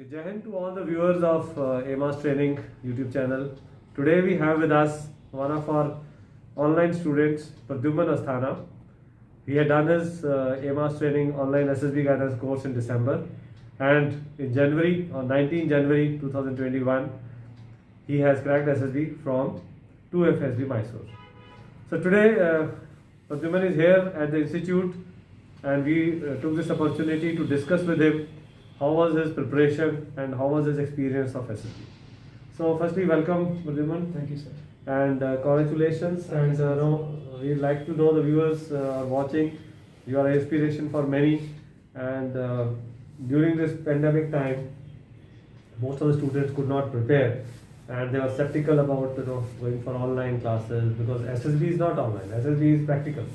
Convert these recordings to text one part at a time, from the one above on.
Jai Hind to all the viewers of AMAS Training YouTube channel. Today we have with us one of our online students, Pradyuman Asthana. He had done his AMAS Training online SSB guidance course in December, and in January, on 19 January 2021, he has cracked SSB from 2FSB Mysore. So today, Pradyuman is here at the institute, and we took this opportunity to discuss with him how was his preparation and how was his experience of SSB. So firstly, welcome Pradyuman. Thank you, sir. And congratulations. Thank you, And we'd like to know the viewers are watching. You are an inspiration for many. And during this pandemic time, most of the students could not prepare, and they were skeptical about going for online classes because SSB is not online. SSB is practical.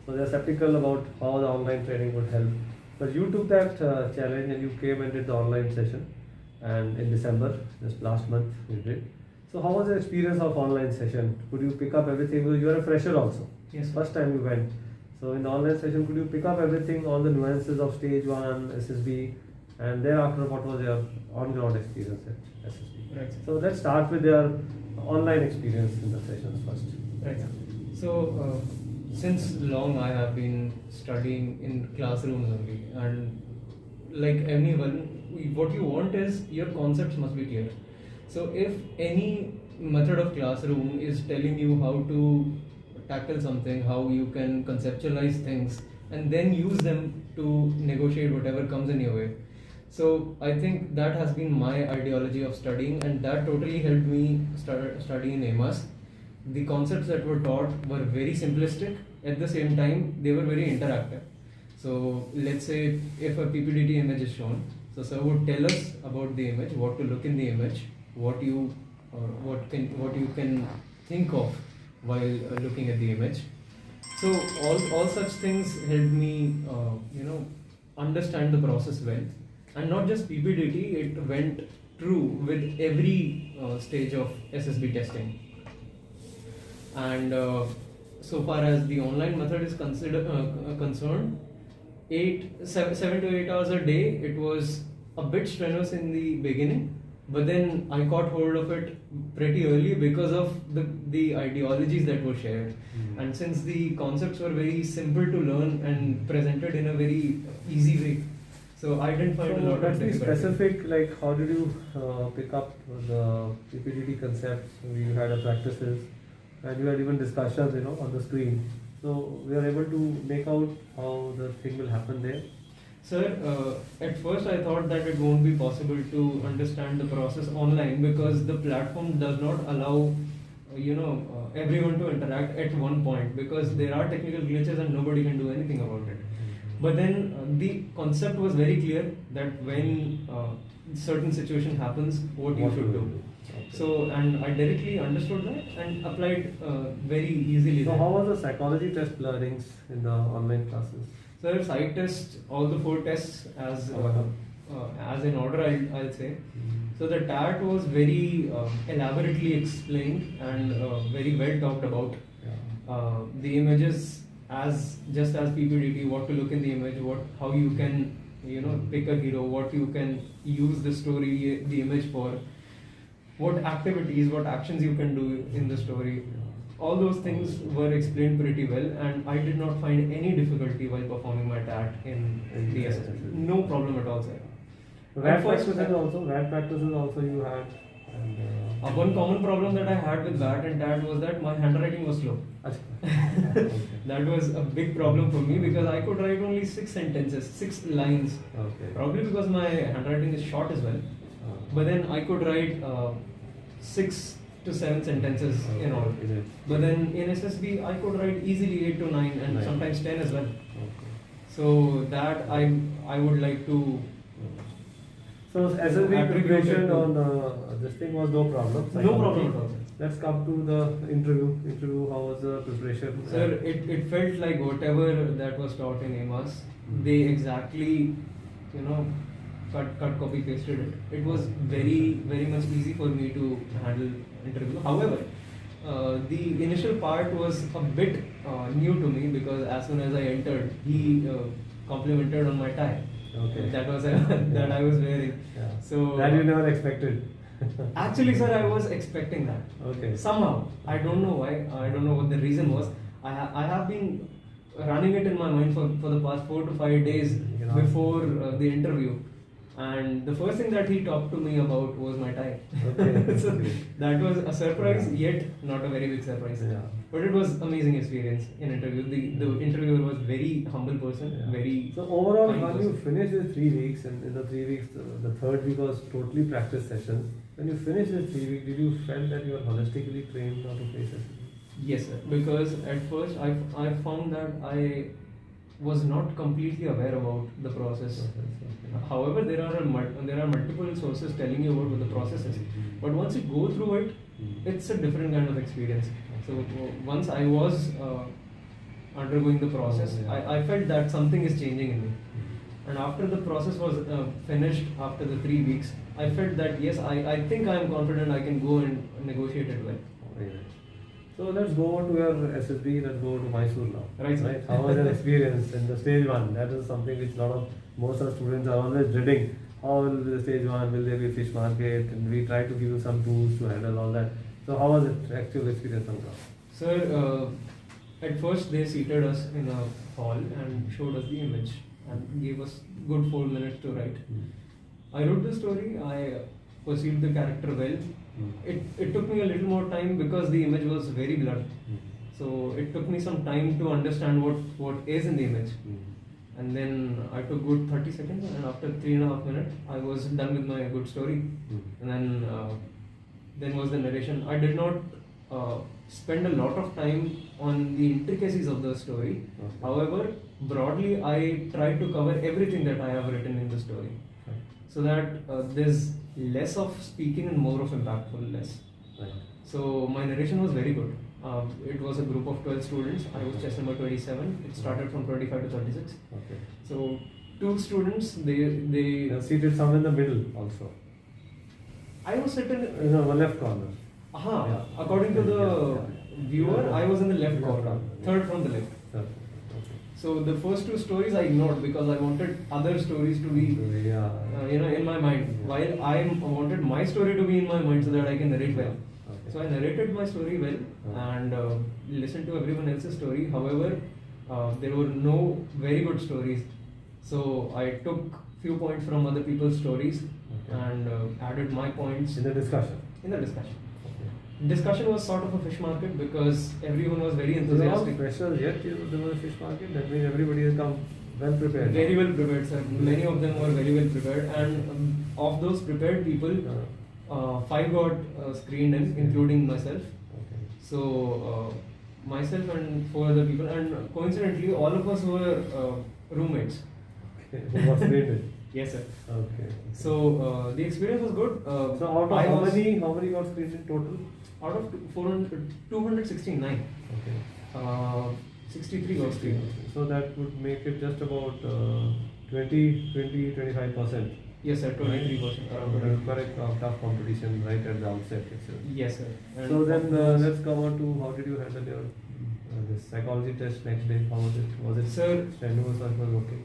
So they are skeptical about how the online training would help. But you took that challenge and you came and did the online session. And in December, just last month, you did. So how was the experience of online session? Could you pick up everything? Because you are a fresher also. Yes, sir. First time you went. So in the online session, could you pick up everything, all the nuances of stage 1, SSB, and thereafter what was your on-ground experience at SSB? Right. So let's start with your online experience in the sessions first. Right. So, since long I have been studying in classrooms only, and like anyone, what you want is your concepts must be clear. So, if any method of classroom is telling you how to tackle something, how you can conceptualize things, and then use them to negotiate whatever comes in your way. So I think that has been my ideology of studying, and that totally helped me study in AMAS. The concepts that were taught were very simplistic. At the same time, they were very interactive. So let's say if a PPDT image is shown, so sir would tell us about the image, what to look in the image, what you can think of while looking at the image. So all such things helped me understand the process well, and not just PPDT. It went through with every stage of SSB testing. And so far as the online method is concerned, 7 to 8 hours a day, it was a bit strenuous in the beginning, but then I caught hold of it pretty early because of the ideologies that were shared. And since the concepts were very simple to learn and presented in a very easy way, so I didn't find a lot of difficulty. Specific, like how did you pick up the PPDT concepts? You had a practices and you had even discussions, on the screen. So we are able to make out how the thing will happen there. Sir, at first I thought that it won't be possible to understand the process online because the platform does not allow, everyone to interact at one point because there are technical glitches and nobody can do anything about it. But then the concept was very clear that when certain situation happens, what you should do. Okay. So, and I directly understood that and applied very easily. So how was the psychology test learnings in the online classes? So side test, all the 4 tests as in order, I'll say. So the TAT was very elaborately explained and very well talked about. The images just as PPDT, what to look in the image, how you can pick a hero, what you can use the story, the image for, what activities, what actions you can do in the story. All those things were explained pretty well, and I did not find any difficulty while performing my TAT in the SSB. No problem at all, sir. VAT practices also you had. And, one common problem that I had with VAT and TAT was that my handwriting was slow. That was a big problem for me because I could write only 6 sentences, 6 lines. Okay. Probably because my handwriting is short as well. But then I could write 6 to 7 sentences in all. But then in SSB I could write easily 8 to 9 and sometimes 10 as well. Okay. So that I would like to. So SSB preparation on this thing was no problem. No problem at all. Let's come to the interview. How was the preparation? Sir, it felt like whatever that was taught in AMAS, they exactly, cut, copy, pasted it. It was very, very much easy for me to handle interview. However, the initial part was a bit new to me because as soon as I entered, he complimented on my tie. Okay. That was that I was wearing. Yeah. So That you never expected. actually, sir, I was expecting that. Okay. Somehow, I don't know why. I don't know what the reason was. I have been running it in my mind for the past 4 to 5 days You know. before the interview. And the first thing that he talked to me about was my tie. Okay. So Okay. that was a surprise, Yeah. yet not a very big surprise. Yeah. But it was amazing experience in interview. The interviewer was very humble person, Yeah. very So overall, kind when you person. finish the 3 weeks, and in the 3 weeks, the third week was totally practice session. When you finished the 3 weeks, did you felt that you were holistically trained how to play session? Yes, sir. Because at first I found that I was not completely aware about the process. However, there are multiple sources telling you about what the process is. But once you go through it, it's a different kind of experience. So once I was undergoing the process, I felt that something is changing in me. And after the process was finished, after the 3 weeks, I felt that yes, I think I am confident I can go and negotiate it well. Very nice. So let's go on to your SSB. Let's go to Mysore now. Right, sir. How was your experience in the stage one? That is something which most of the students are always dreading. How will be the stage one? Will there be a fish market? And we try to give you some tools to handle all that. So how was the actual experience on ground? Sir, at first they seated us in a hall and showed us the image and gave us good 4 minutes to write. I wrote the story. I perceived the character well. It took me a little more time because the image was very blurred. So it took me some time to understand what is in the image. And then I took good 30 seconds, and after 3.5 minutes, I was done with my good story. And then was the narration. I did not spend a lot of time on the intricacies of the story. Okay. However, broadly, I tried to cover everything that I have written in the story, so that there's less of speaking and more of impactfulness. Right. So my narration was very good. It was a group of 12 students. I was chess number 27. It started from 25 to 36. Okay. So 2 students, they You are seated somewhere in the middle also. I was sitting. In the left corner. Yeah. According to the Yeah. viewer, I was in the left Left corner, corner. third from the left. Okay. So the first 2 stories I ignored because I wanted other stories to be, Yeah. in my mind. While I wanted my story to be in my mind so that I can narrate well. Okay. So I narrated my story well and listened to everyone else's story. However, there were no very good stories. So I took few points from other people's stories and added my points In the discussion. in the discussion. Okay. Discussion was sort of a fish market because everyone was very So there are enthusiastic. freshers yet. There was a fish market. That means everybody has come well prepared. Very well prepared, sir. Many of them were very well prepared, and of those prepared people, 5 got screened in, including myself. Okay. So myself and 4 other people, and coincidentally, all of us were roommates. Okay. Who was rated? Yes, sir. Okay. So the experience was good. So out of I how was- many got screened in total? Out of 269, Okay. 63 got screened. So that would make it just about 25%. Yes, sir. 23%. Around 23%. Correct, tough competition right at the outset itself. Yes, sir. And So then of let's come on to how did you handle your this psychology test next day? How was it? Was it Sir, strenuous or it was okay?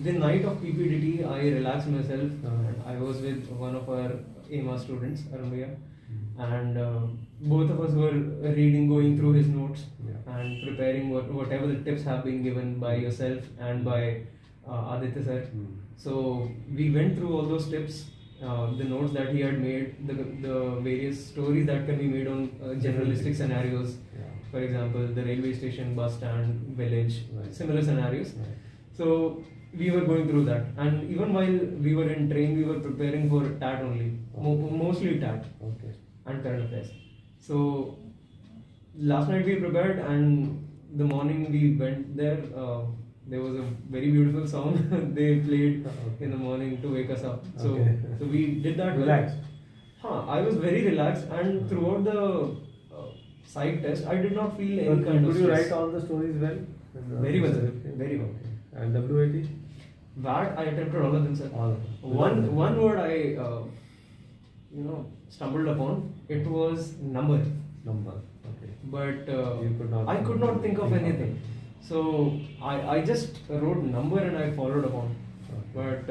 the night of PPDT, I relaxed myself. Uh-huh. And I was with one of our AMA students, Arunbhaiya, and both of us were reading, going through his notes, Yeah. and preparing whatever the tips have been given by yourself and by Aditya sir. So we went through all those tips, the notes that he had made, the various stories that can be made on generalistic scenarios. Yeah. For example, the railway station, bus stand, village, Right. similar scenarios. Right. So we were going through that, and even while we were in train, we were preparing for TAT only, mostly TAT Okay. and current affairs. So last night we prepared, and the morning we went there. There was a very beautiful song they played in the morning to wake us up. So Okay. so we did that. Relaxed. I was very relaxed, and throughout the side test, I did not feel any But kind of could you stress. write all the stories well? Very well, sir. Very well. Okay. And WAT? That I attempted all of them, sir. All of them. One word I stumbled upon. It was number, Number. Okay. but You could not I could not think of anything. So I just wrote number and I followed upon. But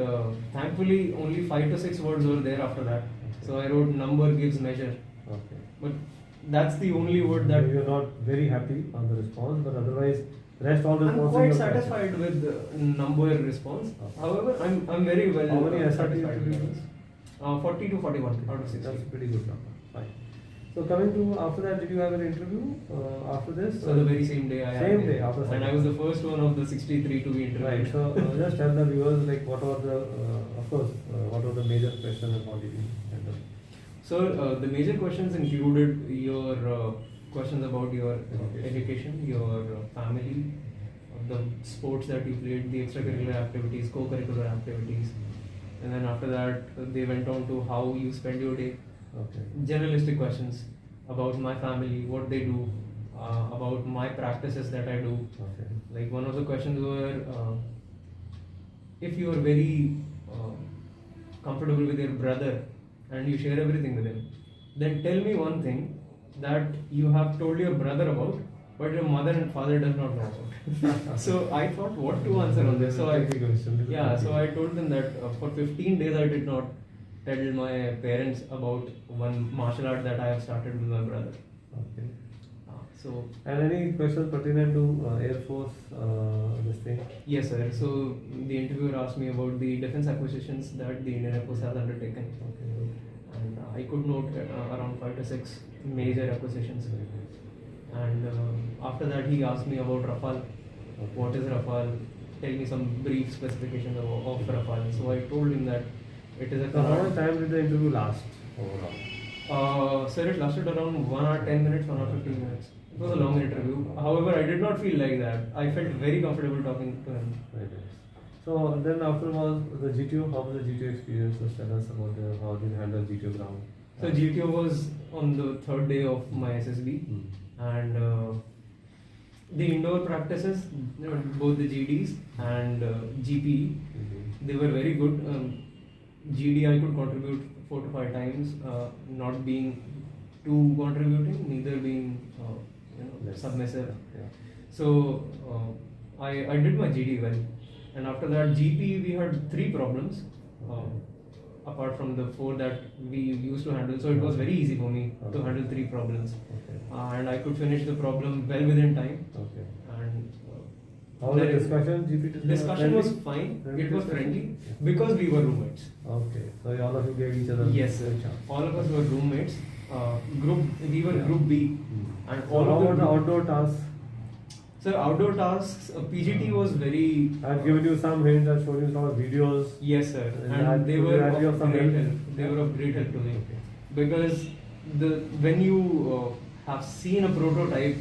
thankfully only 5 to 6 words were there after that. So I wrote number gives measure. Okay. But that's the only word that You're not very happy on the response, but otherwise, rest all the I'm responses quite you're satisfied with the number response. Okay. However, I'm very well How many SRT satisfied with interviews? others. 40 to 41 out of 60. That's a pretty good number. Fine. So coming to after that, did you have an interview after this? So the very same day I had Same it. day, after and I was the first one of the 63 to be interviewed. Right. So just tell the viewers like what are the of course what are the major questions and how did you handle? So the major questions included your questions about your education, your family, the sports that you played, the extracurricular activities, co-curricular activities, and then after that they went on to how you spend your day. Okay. Generalistic questions about my family, what they do, about my practices that I do. Okay. Like one of the questions were, if you are very comfortable with your brother and you share everything with him, then tell me one thing that you have told your brother about, but your mother and father does not know about. So I thought what to answer on this. So I told them that for 15 days I did not tell my parents about one martial art that I have started with my brother. Okay. So And any questions pertinent to Air Force this thing? yes, sir. So the interviewer asked me about the defense acquisitions that the Indian Air Force has undertaken. Okay. And I could note around 5 to 6 major acquisitions. And after that, he asked me about Rafale. Okay. What is Rafale? Tell me some brief specifications of Rafale. So I told him that it is a So how much time did the interview last overall? Sir, it lasted around 1 hour 10 minutes, 1 hour 15 minutes. It was a long interview. However, I did not feel like that. I felt very comfortable talking to him. Very nice. So then after was the GTO. How was the GTO experience? Just tell us about how did you handle GTO ground. So GTO was on the third day of my SSB, and the indoor practices, both the GDs and GPE, they were very good. GD I could contribute 4 to 5 times, not being too contributing, neither being submissive. Yeah. So I did my GD well, and after that GP we had 3 problems. Apart from the 4 that we used to handle, so it was very easy for me to handle 3 problems, and I could finish the problem well within time. Okay. And how was the discussion? GP discussion was fine. It was friendly because we were roommates. Okay, so all of you gave each other Yes, sir. a chance. All of us were roommates. We were group B, and So all how of about the outdoor tasks? So outdoor tasks, PGT was very. I've given you some hints. I've shown you some videos. Yes, sir, And and they that were could be of some great help. help. They were of great help to me because when you have seen a prototype,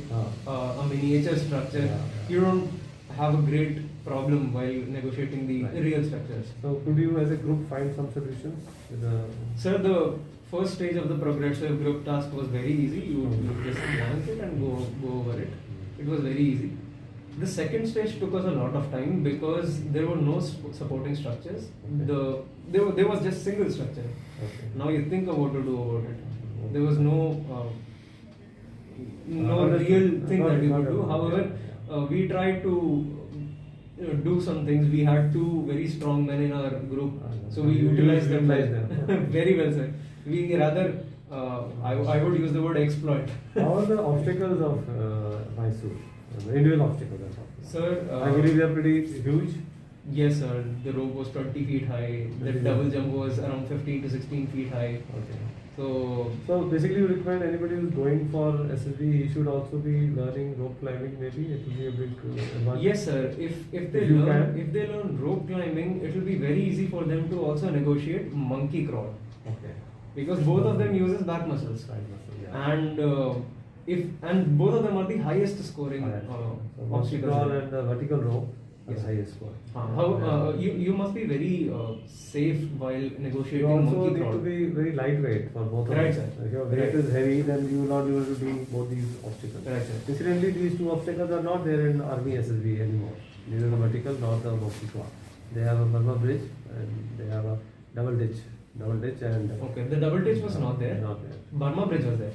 a miniature structure, you don't have a great problem while negotiating the real structures. So could you as a group find some solutions? With the Sir, the first stage of the progressive group task was very easy. You just glance it and go over it. It was very easy. The second stage took us a lot of time because there were no supporting structures. There was just single structure. Okay. Now you think of what to do about it. There was no real thing that you could do. However, we tried to do some things. We had 2 very strong men in our group, so we utilized them very well, sir. We rather, I would use the word exploit. How are the obstacles of Mysore? The individual obstacles. Sir, I believe they are pretty huge. Yes, sir. The rope was 20 feet high. The double jump was around 15 to 16 feet high. Okay. So basically, you recommend anybody who's going for SSB, he should also be learning rope climbing. Maybe it will be a big advantage. yes, sir. If they learn rope climbing, it will be very easy for them to also negotiate monkey crawl. Okay. Because both of them uses back muscles, and and both of them are the highest scoring obstacles. Crawl and the vertical rope. Yes. Highest score. How you must be very safe while negotiating You also monkey need crawl. to be very lightweight for both of Right, them. sir. If your weight is heavy, then you will not be able to do both these obstacles. Right, sir. Incidentally, these 2 obstacles are not there in Army SSB anymore. Neither the vertical nor the monkey crawl. They have a Burma bridge and they have a double ditch and Okay, the double ditch was not there. Not there. Burma bridge was there.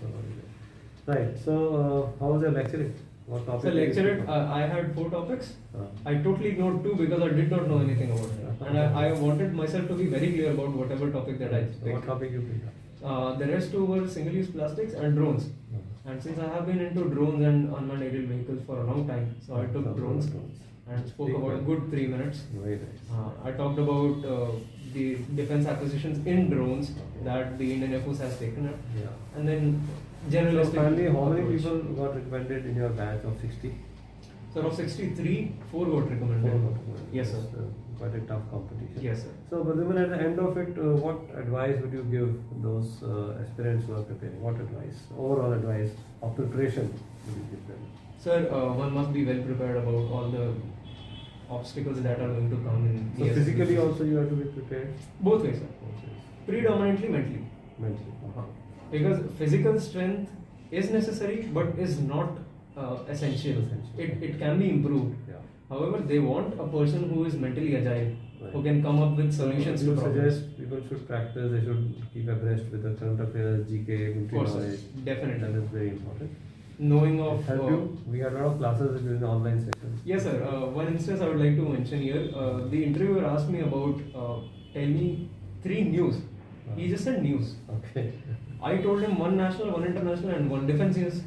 Right. So, how was your lecturing? What topic? So did you lecturer, pick up? I had 4 topics. Uh, I totally ignored 2 because I did not know anything about it. And I wanted myself to be very clear about whatever topic that I so what picked. topic you picked up? The rest 2 were single-use plastics and drones. And since I have been into drones and unmanned aerial vehicles for a long time, so I took drones and spoke about a good 3 minutes. Very nice. I talked about the defense acquisitions in drones that the Indian Air Force has taken up. Yeah. And then So generalistic finally, how many approach. people got recommended in your batch of 60? So of 63, 4 got recommended. Yes, sir. Quite a tough competition. Yes, sir. So, but even at the end of it, what advice would you give those aspirants who are preparing? What advice, overall advice of preparation would you give them? Sir, one must be well prepared about all the obstacles that are going to come in. So, the physically SSC. also you have to be prepared? Both ways, sir. Okay. Predominantly mentally. Mentally. Because physical strength is necessary but is not essential. It can be improved. Yeah. However, they want a person who is mentally agile, Right. who can come up with solutions You to problems. suggest people should practice, they should keep abreast with the current affairs, GK, Of military course, sir. knowledge. Definitely. That is very important. Knowing of Help you? We had a lot of classes during the online sessions. Yes, sir. One instance I would like to mention here. The interviewer asked me about tell me 3 news. He just said news. Okay. I told him 1 national, 1 international, and 1 defense news.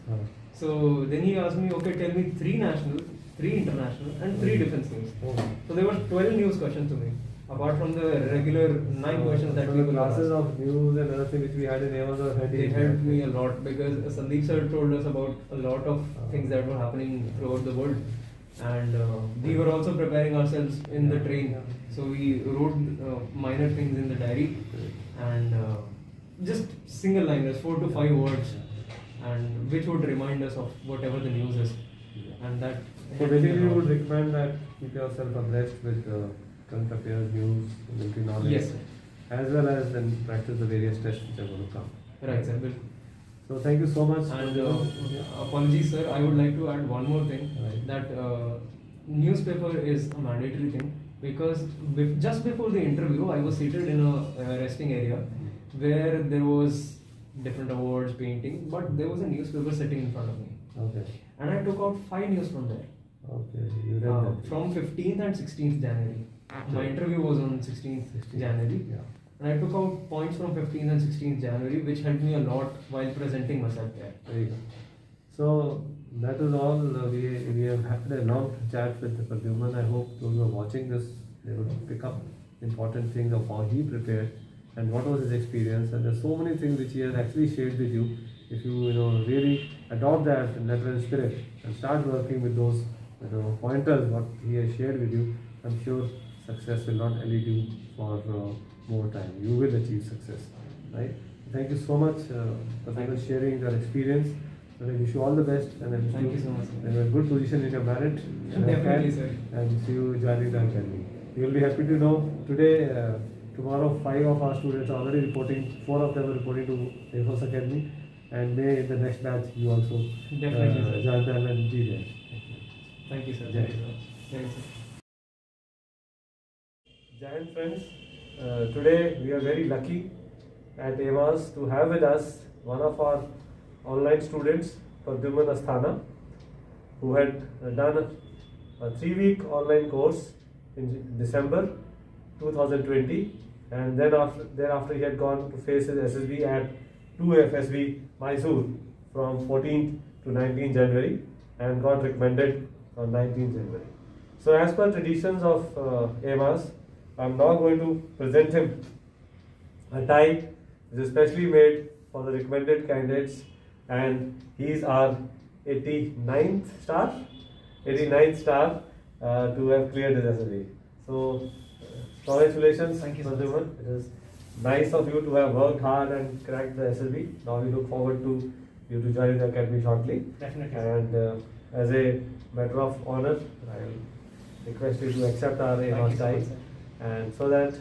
So then he asked me, okay, tell me 3 national, 3 international, and 3 defense news. Oh. So there were 12 news questions to me, apart from the regular 9 questions that so we the classes of news and other things which we had in Avas were handy. They helped me a lot because Sandeep sir told us about a lot of things that were happening throughout the world, and we were also preparing ourselves in the train. So we wrote minor things in the diary and just single liners, 4 to 5 words, and which would remind us of whatever the news is, and that. So basically, you would recommend that keep yourself abreast with current affairs, news, military knowledge, Yes, sir. as well as then practice the various tests which are going to come. Right, sir. Bilkul. So thank you so much. And apologies, sir. I would like to add one more thing. Right. That newspaper is a mandatory thing because just before the interview, I was seated in a resting area where there was different awards, painting, but there was a newspaper sitting in front of me, Okay. and I took out 5 news from there. Okay. You read that. From 15th and 16th January. My interview was on 16th January. Yeah. And I took out points from 15th and 16th January, which helped me a lot while presenting myself there. Very good. So that is all. We have had a long chat with Pradyuman. I hope those who are watching this, they will pick up important things of how he prepared and what was his experience. And there's so many things which he has actually shared with you. If you really adopt that natural spirit and start working with those pointers what he has shared with you, I'm sure success will not elude you for more time. You will achieve success, right? Thank you so much for sharing your experience. And I wish you all the best, and I wish Thank you so much, sir. in a good position in your merit. Definitely, sir. And see you joining the academy. You will be happy to know today, tomorrow, 5 of our students are already reporting. 4 of them are reporting to Air Force Academy, and may in the next batch you also Definitely, sir. join them and be there. Thank you, sir. Jai Thank you so much. Thank you, sir. Giant friends, today we are very lucky at Avas to have with us one of our online students, Pradyuman Asthana, who had done a 3-week online course in December 2020, and then thereafter he had gone to face his SSB at 2FSB Mysore from 14th to 19th January and got recommended on 19th January. So as per traditions of Avas, I am now going to present him a tie which is specially made for the recommended candidates, and he is our 89th star to have cleared his SSB. So congratulations, Thank you so Pradyuman. It is nice of you to have worked hard and cracked the SSB. Now we look forward to you to join the academy shortly. Definitely. And as a matter of honor, I will request you to accept our Thank Avas you so tie, much, sir. and so that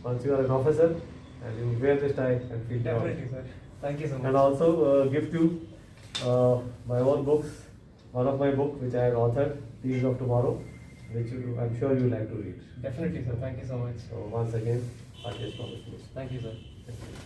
once you are an officer and you wear this tie and feel proud. Definitely, sir. Thank you so much. And also gift you my own books, one of my book which I had authored, Thieves of Tomorrow, which I'm sure you like to read. Definitely, sir. Thank you so much. So once again, heartiest congratulations. Thank you, sir. Thank you.